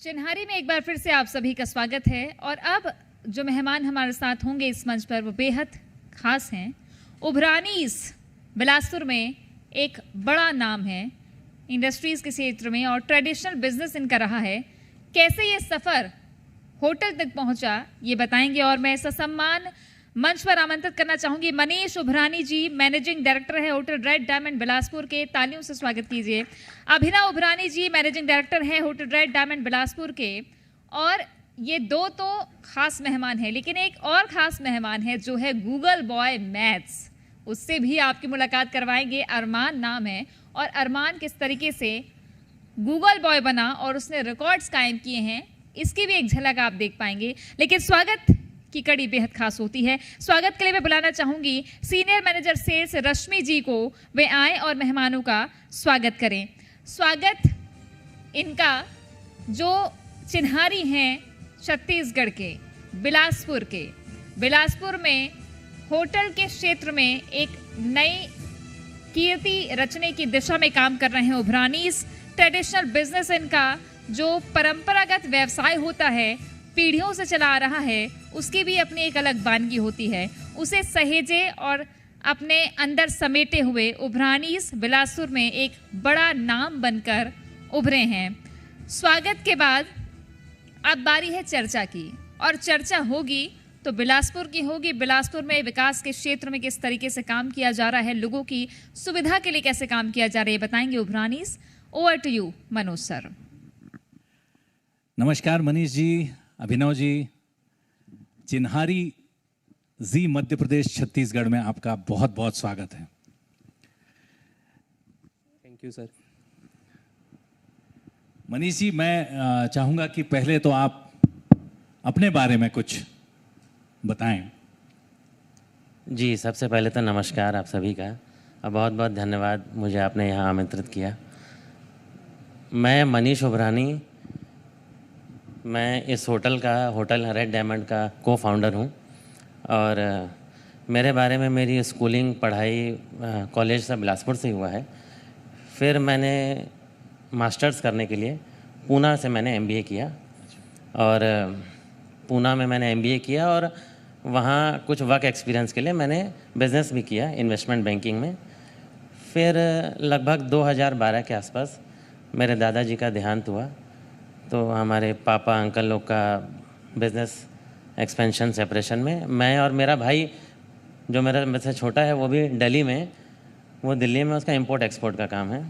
चिन्हारी में एक बार फिर से आप सभी का स्वागत है। और अब जो मेहमान हमारे साथ होंगे इस मंच पर वो बेहद खास हैं। उभरानीस बिलासपुर में एक बड़ा नाम है इंडस्ट्रीज के क्षेत्र में और ट्रेडिशनल बिजनेस इनका रहा है। कैसे ये सफ़र होटल तक पहुंचा ये बताएंगे और मैं ससम्मान मंच पर आमंत्रित करना चाहूंगी मनीष उभरानी जी, मैनेजिंग डायरेक्टर है होटल रेड डायमंड बिलासपुर के। तालियों से स्वागत कीजिए। अभिनव उभरानी जी, मैनेजिंग डायरेक्टर हैं होटल रेड डायमंड बिलासपुर के। और ये दो तो खास मेहमान हैं, लेकिन एक और खास मेहमान है जो है गूगल बॉय मैथ्स। उससे भी आपकी मुलाकात करवाएंगे। अरमान नाम है और अरमान किस तरीके से गूगल बॉय बना और उसने रिकॉर्ड्स कायम किए हैं, इसकी भी एक झलक आप देख पाएंगे। लेकिन स्वागत की कड़ी बेहद खास होती है। स्वागत के लिए मैं बुलाना चाहूंगी सीनियर मैनेजर सेल्स रश्मि जी को। वे आए और मेहमानों का स्वागत करें। स्वागत इनका जो चिन्हारी हैं छत्तीसगढ़ के बिलासपुर में होटल के क्षेत्र में एक नई कीर्ति रचने की दिशा में काम कर रहे हैं। उभरानीस ट्रेडिशनल बिजनेस इनका जो परंपरागत व्यवसाय होता है, पीढ़ियों से चला आ रहा है, उसकी भी अपनी एक अलग वानगी होती है। उसे सहेजे और अपने अंदर समेटे हुए उभरानीस बिलासपुर में एक बड़ा नाम बनकर उभरे हैं। स्वागत के बाद अब बारी है चर्चा की, और चर्चा होगी तो बिलासपुर की होगी। बिलासपुर में विकास के क्षेत्र में किस तरीके से काम किया जा रहा है, लोगों की सुविधा के लिए कैसे काम किया जा रहा है, ये बताएंगे उभरानीस। Over to you Manoj sir. नमस्कार मनीष जी, अभिनव जी। चिन्हारी जी मध्य प्रदेश छत्तीसगढ़ में आपका बहुत बहुत स्वागत है। Thank you sir. Manish ji, मैं चाहूँगा कि पहले तो आप अपने बारे में कुछ बताएं। जी, सबसे पहले तो नमस्कार आप सभी का, और बहुत बहुत धन्यवाद मुझे आपने यहाँ आमंत्रित किया। मैं मनीष उभरानी, मैं इस होटल रेड डायमंड का को फाउंडर हूँ। और मेरे बारे में मेरी स्कूलिंग पढ़ाई कॉलेज से बिलासपुर से हुआ है। फिर मैंने मास्टर्स करने के लिए पूना से मैंने एमबीए किया, और पूना में मैंने एमबीए किया और वहाँ कुछ वर्क एक्सपीरियंस के लिए मैंने बिज़नेस भी किया इन्वेस्टमेंट बैंकिंग में। फिर लगभग 2012 के आसपास मेरे दादाजी का देहांत हुआ, तो हमारे पापा अंकल लोग का बिज़नेस एक्सपेंशन सेपरेशन में मैं और मेरा भाई जो मेरे से छोटा है वो भी दिल्ली में उसका इंपोर्ट एक्सपोर्ट का काम है।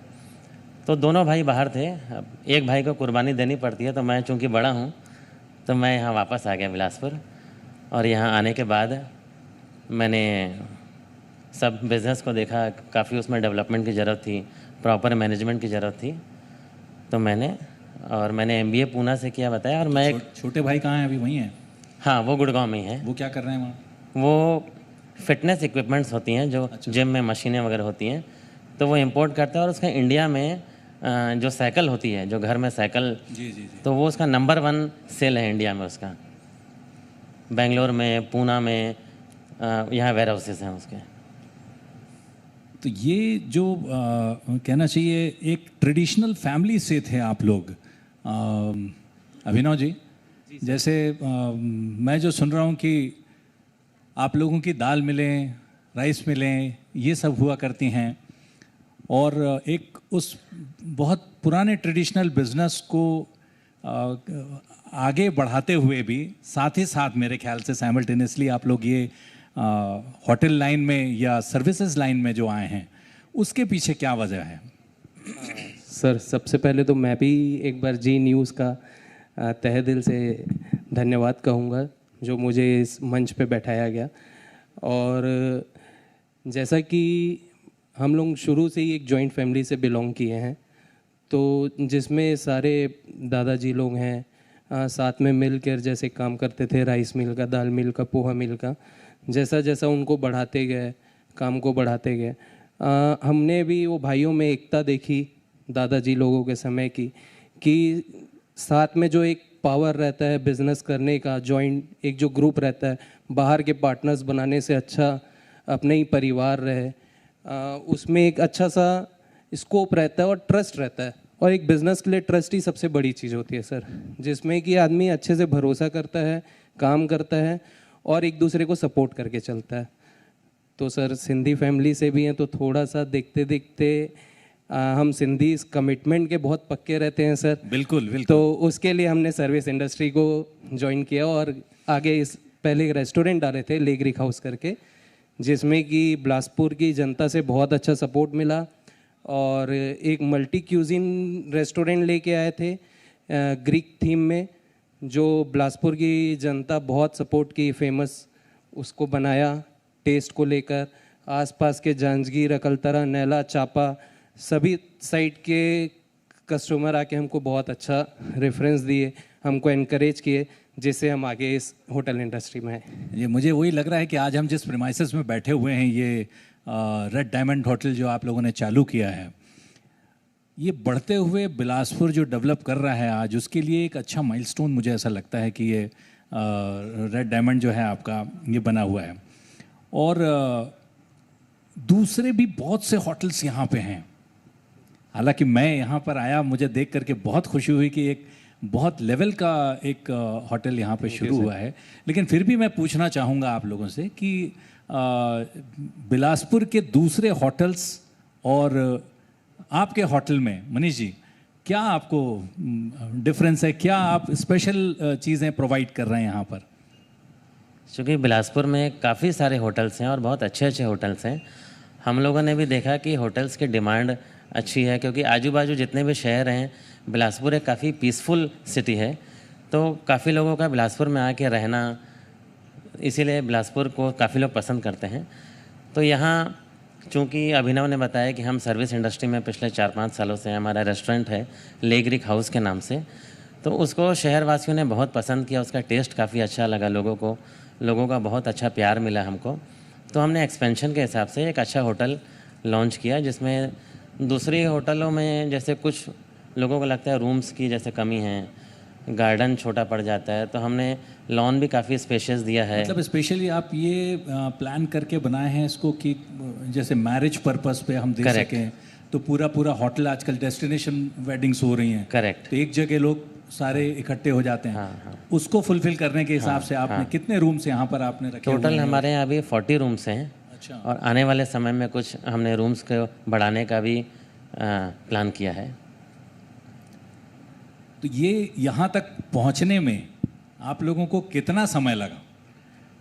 तो दोनों भाई बाहर थे। अब एक भाई को कुर्बानी देनी पड़ती है, तो मैं चूँकि बड़ा हूँ तो मैं यहाँ वापस आ गया बिलासपुर। और यहाँ आने के बाद मैंने सब बिज़नेस को देखा, काफ़ी उसमें डेवलपमेंट की ज़रूरत थी, प्रॉपर मैनेजमेंट की ज़रूरत थी। तो मैंने एमबीए पूना से किया बताया। और मैं छोटे भाई कहाँ हैं? अभी वहीं हैं? हाँ, वो गुड़गांव में ही है। वो क्या कर रहे हैं वहाँ? वो फिटनेस इक्विपमेंट्स होती हैं जो जिम में मशीनें वगैरह होती हैं, तो वो इंपोर्ट करता है। और उसका इंडिया में जो साइकिल होती है, जो घर में साइकिल, जी, तो वो उसका नंबर 1 सेल है इंडिया में उसका। बेंगलोर में, पूना में, यहाँ वेयर हाउसेस हैं उसके। तो ये जो कहना चाहिए एक ट्रेडिशनल फैमिली से थे आप लोग। अभिनव जी, जैसे मैं जो सुन रहा हूँ कि आप लोगों की दाल मिलें, राइस मिलें, ये सब हुआ करती हैं, और एक उस बहुत पुराने ट्रेडिशनल बिजनेस को आगे बढ़ाते हुए भी साथ ही साथ मेरे ख्याल से साइमल्टेनियसली आप लोग ये होटल लाइन में या सर्विसेज लाइन में जो आए हैं, उसके पीछे क्या वजह है? सर, सबसे पहले तो मैं भी एक बार जी न्यूज़ का तहे दिल से धन्यवाद कहूँगा जो मुझे इस मंच पे बैठाया गया। और जैसा कि हम लोग शुरू से ही एक जॉइंट फैमिली से बिलोंग किए हैं, तो जिसमें सारे दादाजी लोग हैं, साथ में मिलकर जैसे काम करते थे, राइस मिल का, दाल मिल का, पोहा मिल का, जैसा जैसा उनको बढ़ाते गए, काम को बढ़ाते गए, हमने भी वो भाइयों में एकता देखी दादाजी लोगों के समय की, कि साथ में जो एक पावर रहता है बिजनेस करने का, जॉइंट एक जो ग्रुप रहता है, बाहर के पार्टनर्स बनाने से अच्छा अपने ही परिवार रहे, उसमें एक अच्छा सा स्कोप रहता है और ट्रस्ट रहता है और एक बिज़नेस के लिए ट्रस्ट ही सबसे बड़ी चीज़ होती है सर, जिसमें कि आदमी अच्छे से भरोसा करता है, काम करता है और एक दूसरे को सपोर्ट करके चलता है। तो सर सिंधी फैमिली से भी हैं तो थोड़ा सा देखते देखते हम सिंधी इस कमिटमेंट के बहुत पक्के रहते हैं सर। बिल्कुल बिल्कुल। तो उसके लिए हमने सर्विस इंडस्ट्री को ज्वाइन किया और आगे इस पहले एक रेस्टोरेंट डाले थे लेगरिक हाउस करके, जिसमें कि बिलासपुर की जनता से बहुत अच्छा सपोर्ट मिला और एक मल्टी क्यूजिन रेस्टोरेंट लेके आए थे ग्रीक थीम में, जो बिलासपुर की जनता बहुत सपोर्ट की, फेमस उसको बनाया टेस्ट को लेकर। आसपास के जांजगीर, अकलतरा, नैला, चापा सभी साइड के कस्टमर आके हमको बहुत अच्छा रेफरेंस दिए, हमको एनकरेज किए, जिससे हम आगे इस होटल इंडस्ट्री में हैं। ये मुझे वही लग रहा है कि आज हम जिस प्रीमाइसेस में बैठे हुए हैं, ये रेड डायमंड होटल जो आप लोगों ने चालू किया है, ये बढ़ते हुए बिलासपुर जो डेवलप कर रहा है आज, उसके लिए एक अच्छा माइलस्टोन मुझे ऐसा लगता है कि ये रेड डायमंड जो है आपका ये बना हुआ है। और दूसरे भी बहुत से होटल्स यहाँ पे हैं। हालांकि मैं यहाँ पर आया, मुझे देख करके बहुत खुशी हुई कि एक बहुत लेवल का एक होटल यहाँ पे शुरू हुआ है। लेकिन फिर भी मैं पूछना चाहूँगा आप लोगों से कि बिलासपुर के दूसरे होटल्स और आपके होटल में, मनीष जी, क्या आपको डिफरेंस है? क्या आप स्पेशल चीज़ें प्रोवाइड कर रहे हैं यहाँ पर? चूँकि बिलासपुर में काफ़ी सारे होटल्स हैं और बहुत अच्छे अच्छे होटल्स हैं, हम लोगों ने भी देखा कि होटल्स की डिमांड अच्छी है, क्योंकि आजू बाजू जितने भी शहर हैं, बिलासपुर एक काफ़ी पीसफुल सिटी है, तो काफ़ी लोगों का बिलासपुर में आके रहना, इसीलिए बिलासपुर को काफ़ी लोग पसंद करते हैं। तो यहाँ चूँकि अभिनव ने बताया कि हम सर्विस इंडस्ट्री में पिछले 4-5 सालों से, हमारा रेस्टोरेंट है लेगरिक हाउस के नाम से, तो उसको शहरवासियों ने बहुत पसंद किया, उसका टेस्ट काफ़ी अच्छा लगा लोगों को, लोगों का बहुत अच्छा प्यार मिला हमको। तो हमने एक्सपेंशन के हिसाब से एक अच्छा होटल लॉन्च किया, जिसमें दूसरी होटलों में जैसे कुछ लोगों को लगता है रूम्स की जैसे कमी है, गार्डन छोटा पड़ जाता है, तो हमने लॉन भी काफ़ी स्पेशियस दिया है। मतलब स्पेशली आप ये प्लान करके बनाए हैं इसको कि जैसे मैरिज पर्पस पे हम दे सकें, तो पूरा होटल, आजकल डेस्टिनेशन वेडिंग्स हो रही हैं, करेक्ट, तो एक जगह लोग सारे इकट्ठे हो जाते हैं। हाँ। उसको फुलफिल करने के हिसाब से आपने कितने रूम्स यहाँ पर आपने रखे? टोटल हमारे यहाँ अभी 40 रूम्स हैं। अच्छा। और आने वाले समय में कुछ हमने रूम्स को बढ़ाने का भी प्लान किया है। तो ये यहाँ तक पहुँचने में आप लोगों को कितना समय लगा?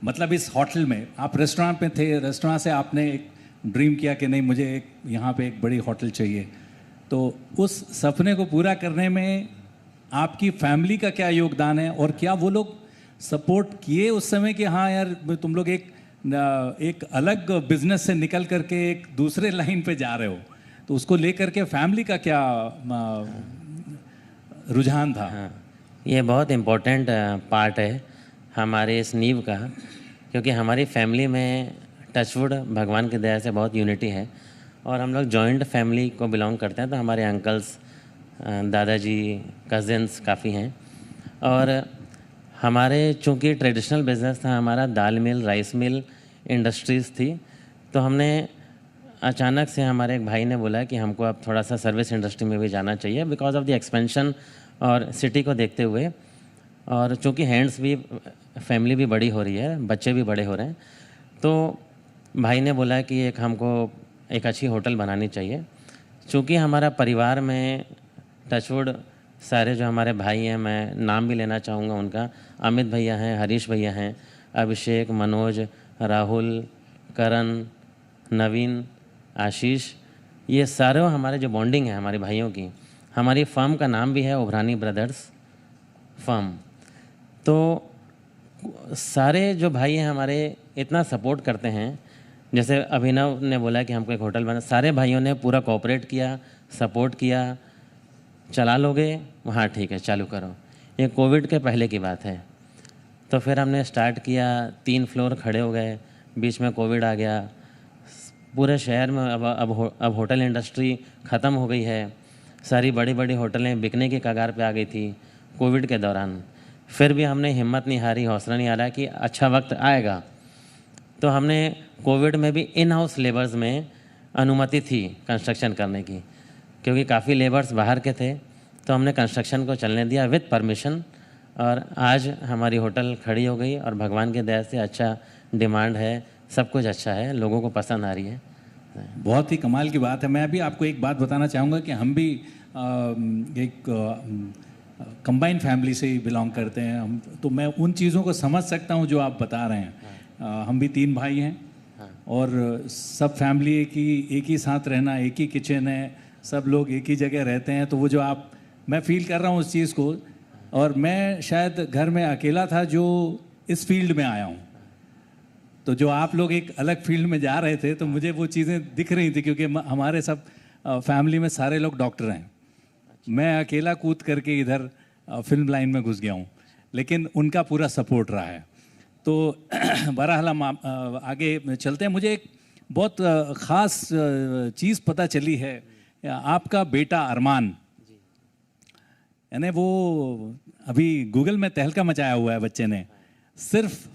मतलब इस होटल में, आप रेस्टोरेंट में थे, रेस्टोरेंट से आपने एक ड्रीम किया कि नहीं मुझे एक यहाँ पे एक बड़ी होटल चाहिए, तो उस सपने को पूरा करने में आपकी फैमिली का क्या योगदान है? और क्या वो लोग सपोर्ट किए उस समय कि हाँ यार तुम लोग एक अलग बिजनेस से निकल करके एक दूसरे लाइन पे जा रहे हो, तो उसको लेकर के फैमिली का क्या रुझान था? हाँ, ये बहुत इम्पोर्टेंट पार्ट है हमारे इस नींव का, क्योंकि हमारी फैमिली में टचवुड भगवान की दया से बहुत यूनिटी है और हम लोग जॉइंट फैमिली को बिलोंग करते हैं। तो हमारे अंकल्स, दादाजी, कज़िन्स काफ़ी हैं और हमारे चूँकि ट्रेडिशनल बिजनेस था हमारा, दाल मिल, राइस मिल इंडस्ट्रीज़ थी, तो हमने अचानक से हमारे एक भाई ने बोला कि हमको अब थोड़ा सा सर्विस इंडस्ट्री में भी जाना चाहिए बिकॉज ऑफ द एक्सपेंशन और सिटी को देखते हुए, और चूँकि हैंड्स भी, फैमिली भी बड़ी हो रही है, बच्चे भी बड़े हो रहे हैं, तो भाई ने बोला कि एक हमको एक अच्छी होटल बनानी चाहिए। चूँकि हमारा परिवार में टचवुड सारे जो हमारे भाई हैं, मैं नाम भी लेना चाहूँगा उनका, अमित भैया हैं, हरीश भैया हैं, अभिषेक, मनोज, राहुल, करण, नवीन, आशीष, ये सारे हमारे जो बॉन्डिंग है हमारे भाइयों की, हमारी फर्म का नाम भी है उभरानी ब्रदर्स फर्म। तो सारे जो भाई हैं हमारे इतना सपोर्ट करते हैं, जैसे अभिनव ने बोला कि हमको एक होटल बना, सारे भाइयों ने पूरा कोऑपरेट किया, सपोर्ट किया, चला लोगे हाँ ठीक है चालू करो। ये कोविड के पहले की बात है। तो फिर हमने स्टार्ट किया, 3 फ्लोर खड़े हो गए, बीच में कोविड आ गया, पूरे शहर में अब होटल इंडस्ट्री ख़त्म हो गई है, सारी बड़ी बड़ी होटलें बिकने की कगार पे आ गई थी कोविड के दौरान। फिर भी हमने हिम्मत नहीं हारी, हौसला नहीं हारा कि अच्छा वक्त आएगा। तो हमने कोविड में भी इन हाउस लेबर्स में अनुमति थी कंस्ट्रक्शन करने की, क्योंकि काफ़ी लेबर्स बाहर के थे, तो हमने कंस्ट्रक्शन को चलने दिया विद परमिशन, और आज हमारी होटल खड़ी हो गई और भगवान की दया से अच्छा डिमांड है, सब कुछ अच्छा है, लोगों को पसंद आ रही है। बहुत ही कमाल की बात है। मैं भी आपको एक बात बताना चाहूँगा कि हम भी एक कंबाइंड फैमिली से ही बिलोंग करते हैं हम, तो मैं उन चीज़ों को समझ सकता हूँ जो आप बता रहे हैं। हम भी 3 भाई हैं और सब फैमिली एक ही साथ रहना, एक ही किचन है, सब लोग एक ही जगह रहते हैं, तो वो जो आप, मैं फील कर रहा हूँ उस चीज़ को। और मैं शायद घर में अकेला था जो इस फील्ड में आया हूँ, तो जो आप लोग एक अलग फील्ड में जा रहे थे तो मुझे वो चीज़ें दिख रही थी, क्योंकि हमारे सब फैमिली में सारे लोग डॉक्टर हैं। मैं अकेला कूद करके इधर फिल्म लाइन में घुस गया हूँ, लेकिन उनका पूरा सपोर्ट रहा है। तो बहरहाल हम आगे चलते हैं। मुझे एक बहुत ख़ास चीज़ पता चली है, आपका बेटा अरमान, यानी वो अभी गूगल में तहलका मचाया हुआ है बच्चे ने। सिर्फ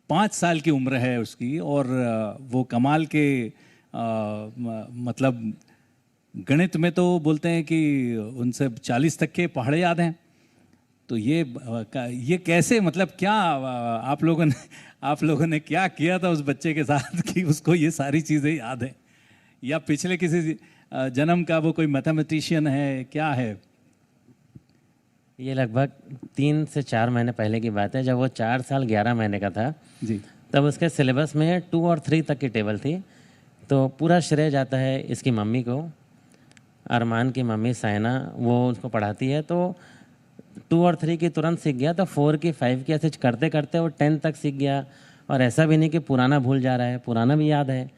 5 साल की उम्र है उसकी और वो कमाल के मतलब गणित में तो बोलते हैं कि उनसे 40 तक के पहाड़े याद हैं। तो ये कैसे, मतलब क्या आप लोगों ने क्या किया था उस बच्चे के साथ कि उसको ये सारी चीज़ें याद हैं, या पिछले किसी जन्म का वो कोई मैथमेटिशियन है, क्या है? ये लगभग 3 से 4 महीने पहले की बात है, जब वो 4 साल 11 महीने का था जी। तब उसके सिलेबस में 2 और 3 तक की टेबल थी। तो पूरा श्रेय जाता है इसकी मम्मी को, अरमान की मम्मी साइना, वो उसको पढ़ाती है। तो 2 और 3 की तुरंत सीख गया, तो 4 की 5 की ऐसे करते करते वो 10 तक सीख गया। और ऐसा भी नहीं कि पुराना भूल जा रहा है, पुराना भी याद है।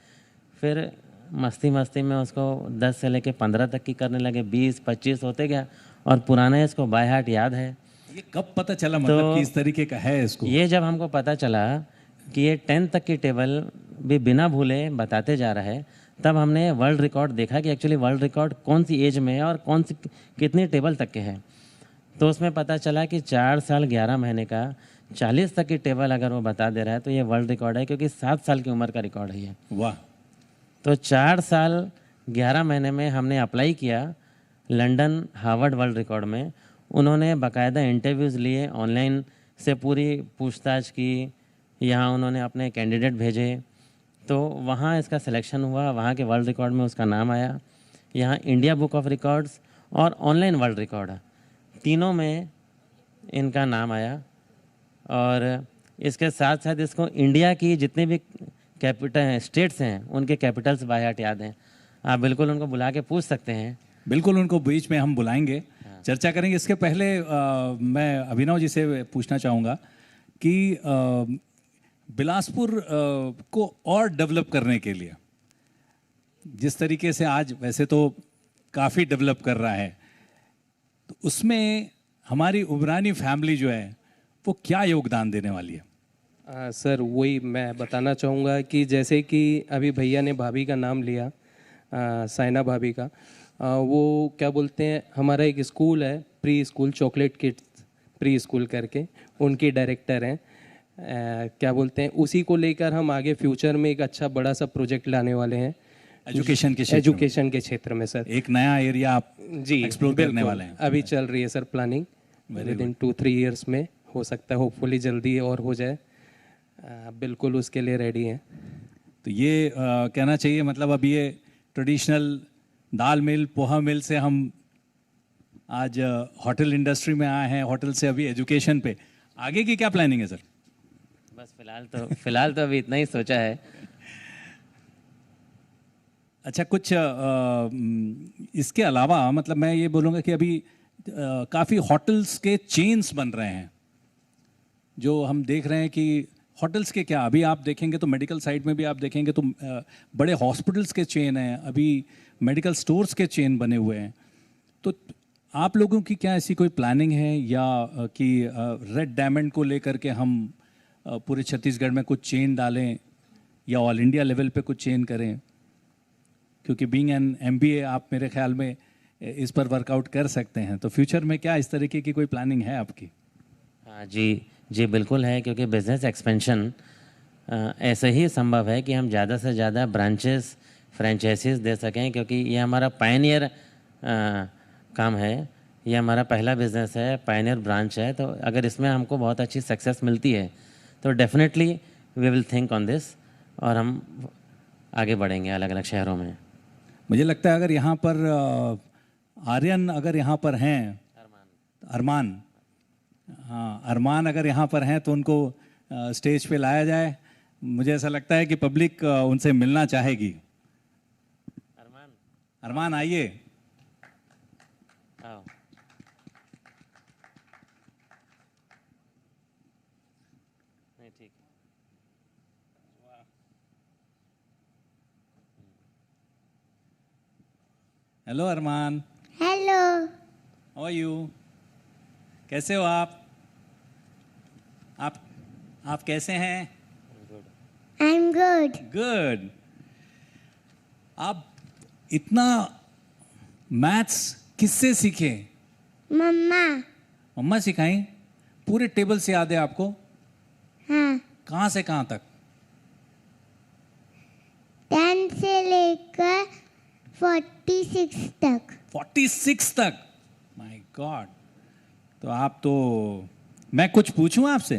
फिर मस्ती मस्ती में उसको 10 से लेके 15 तक की करने लगे, 20-25 होते गया, और पुराना इसको बाय हार्ट याद है। ये कब पता चला मतलब कि इस तरीके का है इसको? ये जब हमको पता चला कि ये 10 तक की टेबल भी बिना भूले बताते जा रहा है, तब हमने वर्ल्ड रिकॉर्ड देखा कि एक्चुअली वर्ल्ड रिकॉर्ड कौन सी एज में है और कौन सी कितनी टेबल तक के हैं। तो उसमें पता चला कि 4 साल 11 महीने का 40 तक की टेबल अगर वो बता दे रहा है तो ये वर्ल्ड रिकॉर्ड है, क्योंकि 7 साल की उम्र का रिकॉर्ड है ये। वाह। तो 4 साल 11 महीने में हमने अप्लाई किया लंदन हार्वर्ड वर्ल्ड रिकॉर्ड में। उन्होंने बाकायदा इंटरव्यूज़ लिए, ऑनलाइन से पूरी पूछताछ की, यहाँ उन्होंने अपने कैंडिडेट भेजे, तो वहाँ इसका सिलेक्शन हुआ, वहाँ के वर्ल्ड रिकॉर्ड में उसका नाम आया। यहाँ इंडिया बुक ऑफ रिकॉर्ड्स और ऑनलाइन वर्ल्ड रिकॉर्ड, तीनों में इनका नाम आया। और इसके साथ साथ इसको इंडिया की जितने भी कैपिटल स्टेट्स हैं उनके कैपिटल्स बाय हार्ट याद हैं। आप बिल्कुल उनको बुला के पूछ सकते हैं। बिल्कुल, उनको बीच में हम बुलाएंगे, चर्चा करेंगे। इसके पहले मैं अभिनव जी से पूछना चाहूँगा कि बिलासपुर को और डेवलप करने के लिए, जिस तरीके से आज वैसे तो काफ़ी डेवलप कर रहा है, तो उसमें हमारी उबरानी फैमिली जो है वो क्या योगदान देने वाली है? सर वही मैं बताना चाहूँगा कि जैसे कि अभी भैया ने भाभी का नाम लिया, साइना भाभी का, वो क्या बोलते हैं, हमारा एक स्कूल है pre school, chocolate kids pre school करके, उनकी डायरेक्टर हैं। क्या बोलते हैं, उसी को लेकर हम आगे फ्यूचर में एक अच्छा बड़ा सा प्रोजेक्ट लाने वाले हैं एजुकेशन के क्षेत्र में सर। एक नया एरिया आप जी एक्सप्लोर करने वाले हैं। अभी चल रही है sir planning, with in 2-3 years में हो सकता है, होपफुली जल्दी और हो जाए। बिल्कुल उसके लिए रेडी हैं। तो ये कहना चाहिए मतलब अब ये ट्रेडिशनल दाल मिल पोहा मिल से हम आज होटल इंडस्ट्री में आए हैं, होटल से अभी एजुकेशन पे। आगे की क्या प्लानिंग है सर? बस फिलहाल तो अभी इतना ही सोचा है। अच्छा, कुछ इसके अलावा मतलब मैं ये बोलूँगा कि अभी काफ़ी होटल्स के चेन्स बन रहे हैं, जो हम देख रहे हैं कि होटल्स के क्या, अभी आप देखेंगे तो मेडिकल साइड में भी आप देखेंगे तो बड़े हॉस्पिटल्स के चेन हैं, अभी मेडिकल स्टोर्स के चेन बने हुए हैं। तो आप लोगों की क्या ऐसी कोई प्लानिंग है या कि रेड डायमंड को लेकर के हम पूरे छत्तीसगढ़ में कुछ चेन डालें या ऑल इंडिया लेवल पे कुछ चेन करें? क्योंकि बीइंग एन MBA आप मेरे ख्याल में इस पर वर्कआउट कर सकते हैं, तो फ्यूचर में क्या इस तरीके की कोई प्लानिंग है आपकी? हाँ जी बिल्कुल है, क्योंकि बिजनेस एक्सपेंशन ऐसे ही संभव है कि हम ज़्यादा से ज़्यादा ब्रांचेस फ्रेंचाइजीज दे सकें, क्योंकि ये हमारा पायनियर काम है, ये हमारा पहला बिजनेस है, पायनियर ब्रांच है। तो अगर इसमें हमको बहुत अच्छी सक्सेस मिलती है तो definitely we will think on this और हम आगे बढ़ेंगे अलग अलग शहरों में। मुझे लगता है अगर यहाँ पर आर्यन अगर यहाँ पर हैं, अरमान, हाँ अरमान अगर यहाँ पर हैं तो उनको स्टेज पे लाया जाए। मुझे ऐसा लगता है कि पब्लिक उनसे मिलना चाहेगी। अरमान आइए। आओ। नहीं ठीक। Hello Arman, hello. How are you? कैसे हो आप कैसे हैं? I am good. गुड। आप इतना मैथ्स किससे सीखे? मम्मा। मम्मा सिखाई? पूरे टेबल से याद है आपको? हाँ। कहाँ से कहाँ तक? 10 से लेकर 46 तक। 46 तक? My God. तो आप तो, मैं कुछ पूछूं आपसे?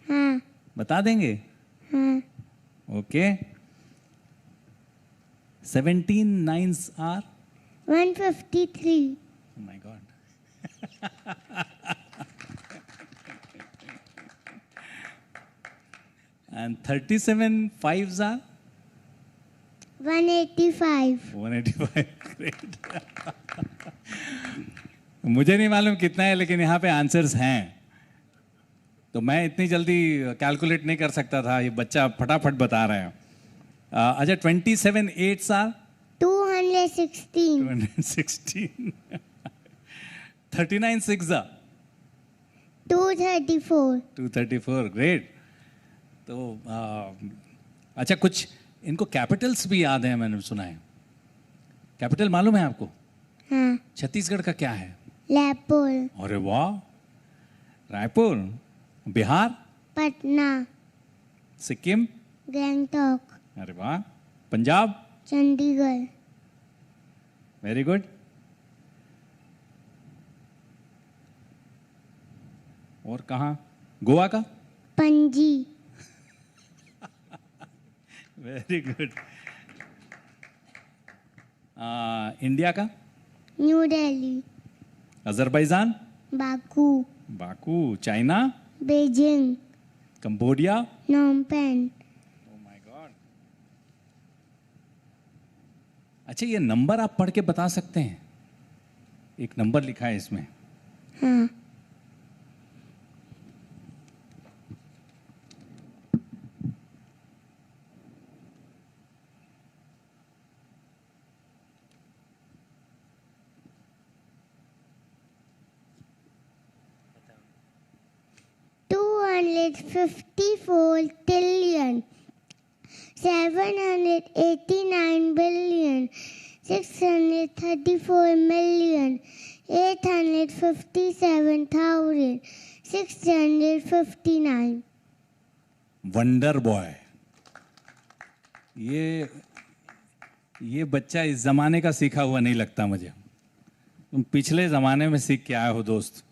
हाँ। बता देंगे? हाँ। Okay. 17 9s are 153। oh my god. And 37 5s are 185। 185. Great. मुझे नहीं मालूम कितना है, लेकिन यहाँ पे आंसर्स हैं। तो मैं इतनी जल्दी कैलकुलेट नहीं कर सकता था, ये बच्चा फटाफट बता रहे हैं। अच्छा, 27 8s are 216। 216. 39 6s are 234। 234. Great. तो अच्छा, कुछ इनको कैपिटल्स भी याद है, मैंने सुना है। कैपिटल मालूम है आपको? हाँ। छत्तीसगढ़ का क्या है? लैपुर। अरे वाह। रायपुर। बिहार? पटना। सिक्किम? गैंगटॉक। अरे वाह। पंजाब? चंडीगढ़। Very good. और कहाँ? गोवा का? पणजी। Very good. इंडिया का? New Delhi. Azerbaijan? Baku. Baku. China? Beijing. Cambodia? Phnom Penh. Oh my God. अच्छा, ये नंबर आप पढ़ के बता सकते हैं? एक नंबर लिखा है इसमें। हाँ। $254 trillion, 789 billion, 634 million, 857,659. Wonder boy. ये बच्चा इस जमाने का सीखा हुआ नहीं लगता मुझे। तुम पिछले जमाने में सीख के आए हो दोस्त।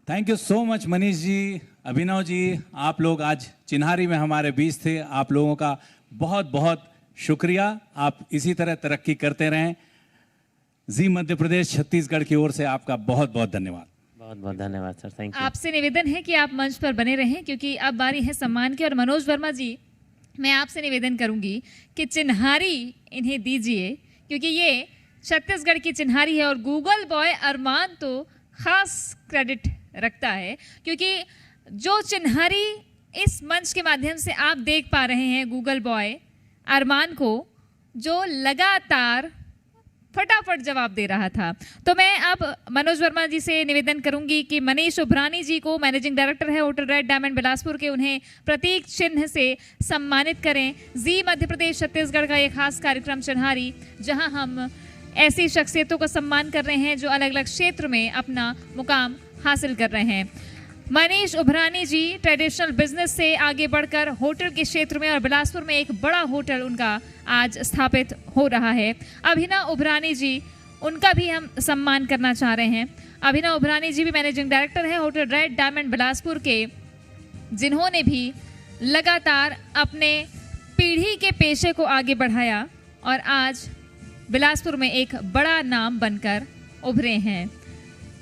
Thank you so much Manish ji, Abhinav ji, आप लोग आज चिन्हारी में हमारे बीच थे। आप लोगों का बहुत बहुत शुक्रिया। आप इसी तरह तरक्की करते रहें। जी मध्य प्रदेश छत्तीसगढ़ की ओर से आपका बहुत बहुत धन्यवाद। बहुत बहुत धन्यवाद सर, थैंक यू। आपसे निवेदन है कि आप मंच पर बने रहें, क्योंकि अब बारी है सम्मान की। और मनोज वर्मा जी, मैं आपसे निवेदन करूंगी कि चिन्हारी इन्हें दीजिए, क्योंकि ये छत्तीसगढ़ की चिन्हारी है। और गूगल बॉय अरमान तो खास क्रेडिट रखता है, क्योंकि जो चिन्हारी इस मंच के माध्यम से आप देख पा रहे हैं गूगल बॉय अरमान को, जो लगातार फटाफट जवाब दे रहा था। तो मैं अब मनोज वर्मा जी से निवेदन करूंगी कि मनीष उभरानी जी को, मैनेजिंग डायरेक्टर है होटल रेड डायमंड बिलासपुर के, उन्हें प्रतीक चिन्ह से सम्मानित करें। जी मध्य प्रदेश छत्तीसगढ़ का एक खास कार्यक्रम चिन्हारी, जहां हम ऐसी शख्सियतों का सम्मान कर रहे हैं जो अलग अलग क्षेत्र में अपना मुकाम हासिल कर रहे हैं। मनीष उभरानी जी ट्रेडिशनल बिजनेस से आगे बढ़कर होटल के क्षेत्र में, और बिलासपुर में एक बड़ा होटल उनका आज स्थापित हो रहा है। अभिनव उभरानी जी उनका भी हम सम्मान करना चाह रहे हैं। अभिनव उभरानी जी भी मैनेजिंग डायरेक्टर हैं होटल रेड डायमंड बिलासपुर के, जिन्होंने भी लगातार अपने पीढ़ी के पेशे को आगे बढ़ाया और आज बिलासपुर में एक बड़ा नाम बनकर उभरे हैं।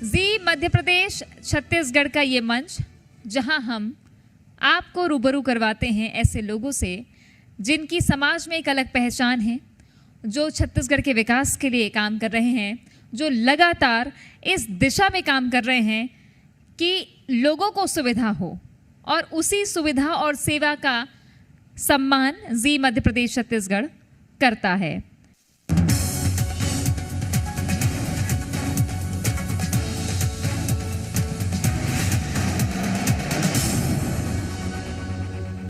जी मध्य प्रदेश छत्तीसगढ़ का ये मंच, जहां हम आपको रूबरू करवाते हैं ऐसे लोगों से जिनकी समाज में एक अलग पहचान है, जो छत्तीसगढ़ के विकास के लिए काम कर रहे हैं, जो लगातार इस दिशा में काम कर रहे हैं कि लोगों को सुविधा हो, और उसी सुविधा और सेवा का सम्मान जी मध्य प्रदेश छत्तीसगढ़ करता है।